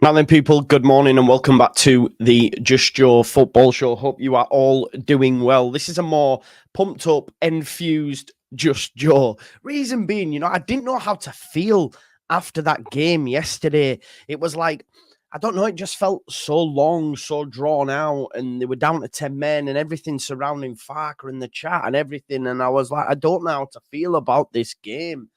Now then, people, good morning and welcome back to the Just Joe football show. Hope you are all doing well. This is a more pumped up, infused Just Joe. Reason being, I didn't know how to feel after that game yesterday. It was like, I don't know, it just felt so long, so drawn out, and they were down to 10 men and everything surrounding Farke in the chat and everything. And I was like, I don't know how to feel about this game.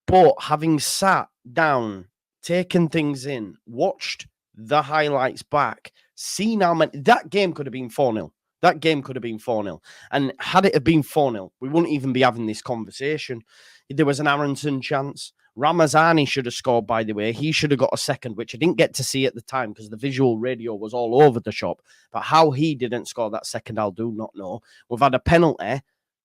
But having sat down, taken things in, watched the highlights back, seen how many, that game could have been 4-0. That game could have been 4-0. And had it have been 4-0, we wouldn't even be having this conversation. There was an Aronson chance. Ramazani should have scored, by the way. He should have got a second, which I didn't get to see at the time because the visual radio was all over the shop. But how he didn't score that second, I'll do not know. We've had a penalty.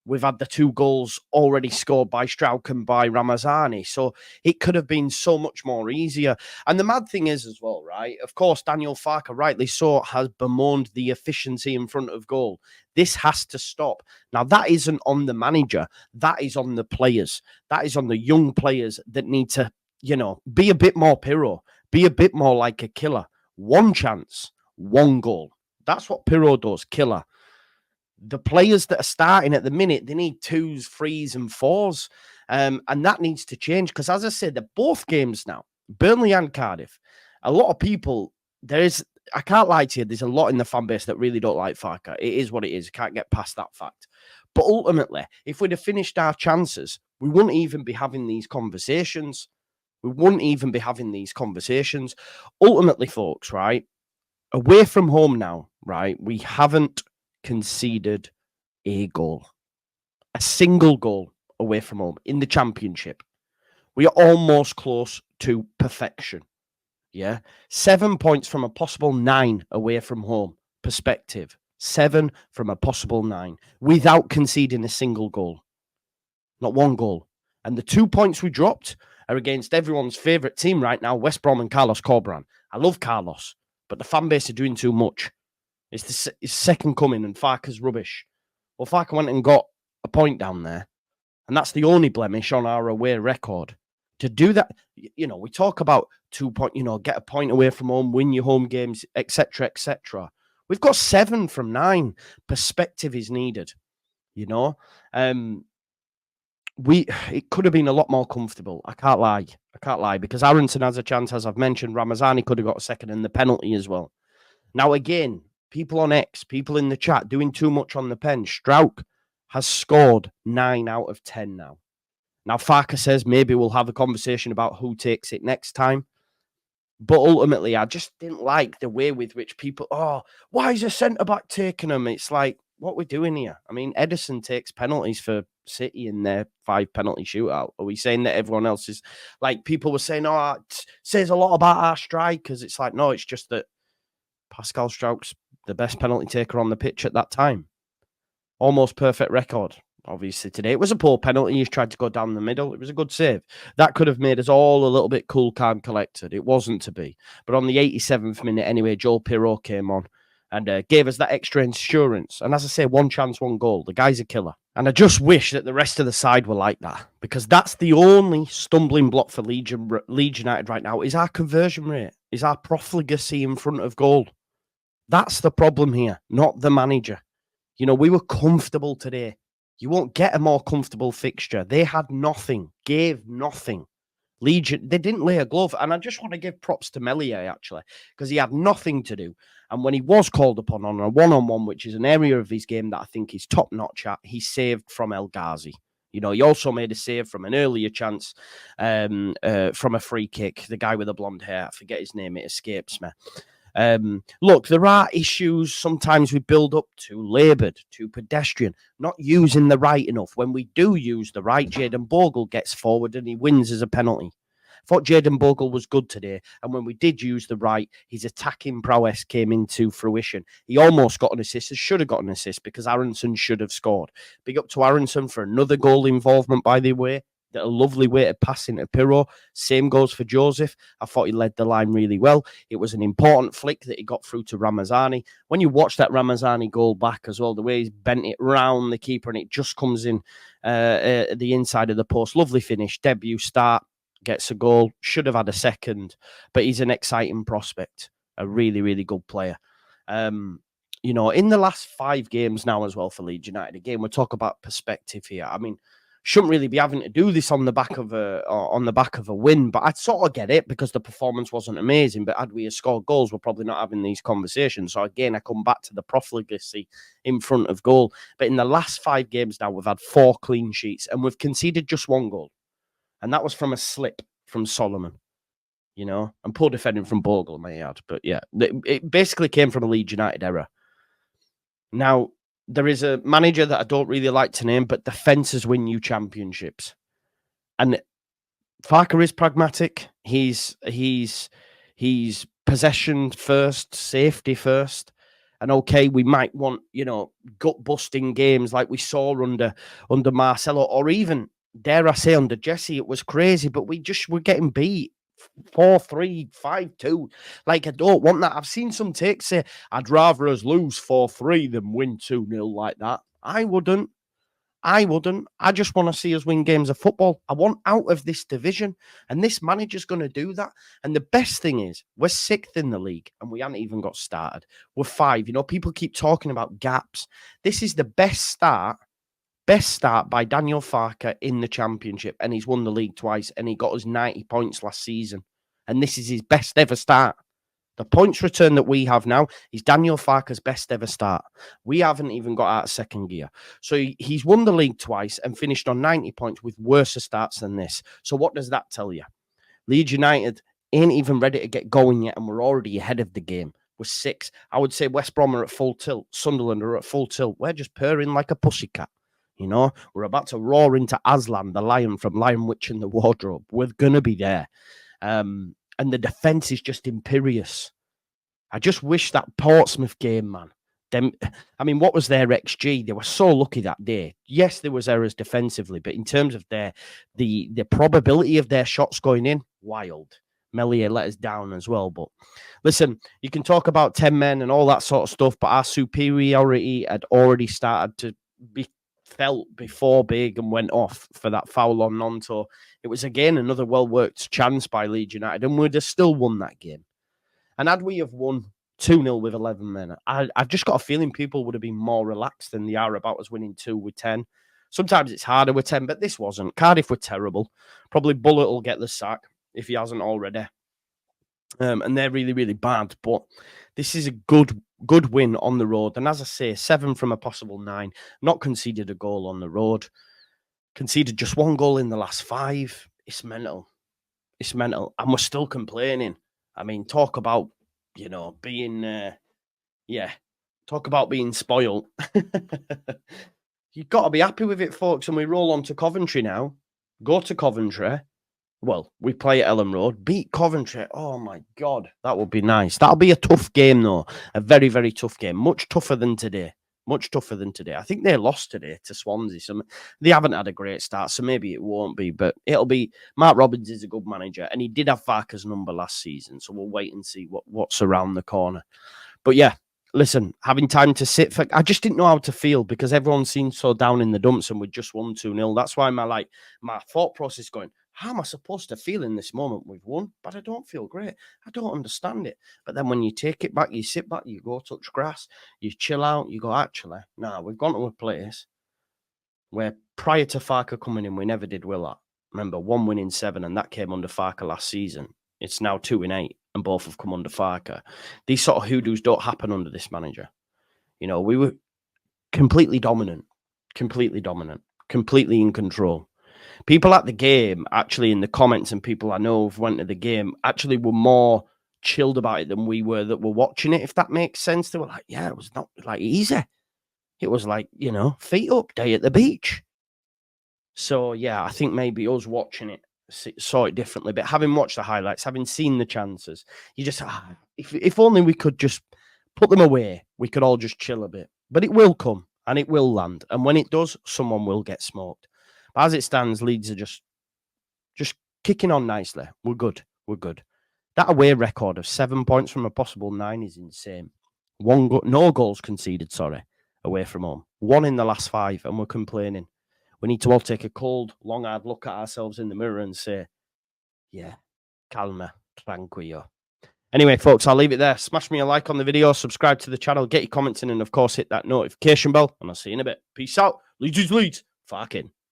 We've had the 2 goals already scored by Strauch and by Ramazani. So it could have been so much more easier. And the mad thing is as well, right? Of course, Daniel Farke, rightly so, has bemoaned the efficiency in front of goal. This has to stop. Now, that isn't on the manager. That is on the players. That is on the young players that need to, be a bit more Pirro. Be a bit more like a killer. 1 chance, 1 goal. That's what Pirro does, killer. The players that are starting at the minute, they need 2s, 3s, and 4s. And that needs to change because, as I said, they're both games now, Burnley and Cardiff. A lot of people, I can't lie to you, there's a lot in the fan base that really don't like Farke. It is what it is. Can't get past that fact. But ultimately, if we'd have finished our chances, we wouldn't even be having these conversations. Ultimately, folks, right? Away from home now, right? We haven't conceded a goal, a single goal away from home in the championship. We are almost close to perfection. Yeah. 7 points from a possible 9 away from home perspective. 7 from a possible 9 without conceding a single goal. Not 1 goal. And the 2 points we dropped are against everyone's favourite team right now, West Brom and Carlos Corberán. I love Carlos, but the fan base are doing too much. It's the second coming, and Farke's rubbish. Well, Farke went and got a point down there, and that's the only blemish on our away record. To do that, we talk about 2 point, get a point away from home, win your home games, etc., etc. We've got 7 from 9. Perspective is needed. It could have been a lot more comfortable. I can't lie because Aronson has a chance, as I've mentioned. Ramazani could have got a second, and the penalty as well. Now, again, people on X, people in the chat doing too much on the pen. Strauch has scored 9 out of 10 now. Now, Farke says maybe we'll have a conversation about who takes it next time. But ultimately, I just didn't like the way with which people, why is a centre-back taking them? It's like, what we're doing here. I mean, Edison takes penalties for City in their 5-penalty shootout. Are we saying that everyone else is, like, people were saying, it says a lot about our strikers. It's like, no, it's just that Pascal Strauch's the best penalty taker on the pitch at that time. Almost perfect record, obviously, today. It was a poor penalty. He's tried to go down the middle. It was a good save. That could have made us all a little bit cool, calm, collected. It wasn't to be. But on the 87th minute, anyway, Joel Pirro came on and gave us that extra insurance. And as I say, 1 chance, 1 goal. The guy's a killer. And I just wish that the rest of the side were like that, because that's the only stumbling block for Leeds United right now is our conversion rate, is our profligacy in front of goal. That's the problem here, not the manager. We were comfortable today. You won't get a more comfortable fixture. They had nothing, gave nothing. Legion, they didn't lay a glove. And I just want to give props to Meslier, actually, because he had nothing to do. And when he was called upon on a one-on-one, which is an area of his game that I think is top-notch at, he saved from El Ghazi. He also made a save from an earlier chance from a free kick. The guy with the blonde hair, I forget his name, it escapes me. Look, there are issues sometimes we build up too laboured, too pedestrian, not using the right enough. When we do use the right, Jayden Bogle gets forward and he wins as a penalty. I thought Jayden Bogle was good today, and when we did use the right, his attacking prowess came into fruition. He almost got an assist, should have got an assist, because Aronson should have scored. Big up to Aronson for another goal involvement, by the way. A lovely weighted pass into Pirro. Same goes for Joseph. I thought he led the line really well. It was an important flick that he got through to Ramazani. When you watch that Ramazani goal back as well, the way he's bent it round the keeper and it just comes in the inside of the post. Lovely finish. Debut start. gets a goal, should have had a second, but he's an exciting prospect, a really, really good player. You know, in the last 5 games now as well for Leeds United, again, we'll talk about perspective here. I mean, shouldn't really be having to do this on the back of a win, but I'd sort of get it because the performance wasn't amazing. But had we scored goals, we're probably not having these conversations. So again, I come back to the profligacy in front of goal. But in the last 5 games now, we've had 4 clean sheets and we've conceded just 1 goal. And that was from a slip from Solomon, you know, and poor defending from Bogle, may I add. But yeah, it basically came from a Leeds United error. Now, there is a manager that I don't really like to name, but defences win you championships. And Farke is pragmatic. He's possession first, safety first. And okay, we might want, you know, gut-busting games like we saw under Marcelo, or even, dare I say, under Jesse. It was crazy, but we just were getting beat 4-3, 5-2. Like, I don't want that. I've seen some takes say, I'd rather us lose 4-3 than win 2-0 like that. I wouldn't. I just want to see us win games of football. I want out of this division, and this manager's going to do that. And the best thing is, we're 6th in the league, and we haven't even got started. We're 5. You know, people keep talking about gaps. This is the best start by Daniel Farke in the Championship, and he's won the league twice, and he got us 90 points last season. And this is his best ever start. The points return that we have now is Daniel Farke's best ever start. We haven't even got out of second gear. So he's won the league twice and finished on 90 points with worse starts than this. So what does that tell you? Leeds United ain't even ready to get going yet, and we're already ahead of the game. We're 6. I would say West Brom are at full tilt. Sunderland are at full tilt. We're just purring like a pussycat. You know, we're about to roar into Aslan, the lion from Lion Witch in the Wardrobe. We're going to be there. And the defence is just imperious. I just wish that Portsmouth game, man. I mean, what was their XG? They were so lucky that day. Yes, there was errors defensively, but in terms of the probability of their shots going in, wild. Melier let us down as well. But listen, you can talk about 10 men and all that sort of stuff, but our superiority had already started to be felt before Begum went off for that foul on Nonto. It was, again, another well-worked chance by Leeds United, and we'd have still won that game. And had we have won 2-0 with 11 men, I've just got a feeling people would have been more relaxed than they are about us winning 2 with 10. Sometimes it's harder with 10, but this wasn't. Cardiff were terrible. Probably Bullet will get the sack if he hasn't already. And they're really, really bad. But this is a good win on the road. And as I say, 7 from a possible 9. Not conceded a goal on the road. Conceded just 1 goal in the last 5. It's mental. It's mental. And we're still complaining. I mean, talk about, you know, being, talk about being spoiled. You've got to be happy with it, folks. And we roll on to Coventry now. Go to Coventry. Well, we play at Ellen Road. Beat Coventry. Oh, my God. That would be nice. That'll be a tough game, though. A very, very tough game. Much tougher than today. Much tougher than today. I think they lost today to Swansea. So they haven't had a great start, so maybe it won't be. But it'll be... Mark Robbins is a good manager, and he did have Farke's number last season, so we'll wait and see what's around the corner. But yeah, listen, having time to sit for... I just didn't know how to feel because everyone seemed so down in the dumps and we just won 2-0. That's why my thought process going, how am I supposed to feel in this moment? We've won, but I don't feel great. I don't understand it. But then when you take it back, you sit back, you go touch grass, you chill out, you go, actually, we've gone to a place where prior to Farke coming in, we never did well at. Remember, 1 win in 7, and that came under Farke last season. It's now 2 in 8, and both have come under Farke. These sort of hoodoos don't happen under this manager. You know, we were completely dominant, completely in control. People at the game, actually in the comments, and people I know who went to the game, actually were more chilled about it than we were that were watching it, if that makes sense. They were like, yeah, it was not like easy. It was like, you know, feet up, day at the beach. So, yeah, I think maybe us watching it saw it differently. But having watched the highlights, having seen the chances, you just, if only we could just put them away, we could all just chill a bit. But it will come and it will land. And when it does, someone will get smoked. But as it stands, Leeds are just kicking on nicely. We're good. That away record of 7 points from a possible 9 is insane. No goals conceded, away from home. 1 in the last 5, and we're complaining. We need to all take a cold, long, hard look at ourselves in the mirror and say, Yeah, calma, tranquillo. Anyway, folks, I'll leave it there. Smash me a like on the video, subscribe to the channel, get your comments in, and of course, hit that notification bell. And I'll see you in a bit. Peace out. Leeds, Leeds. Farke.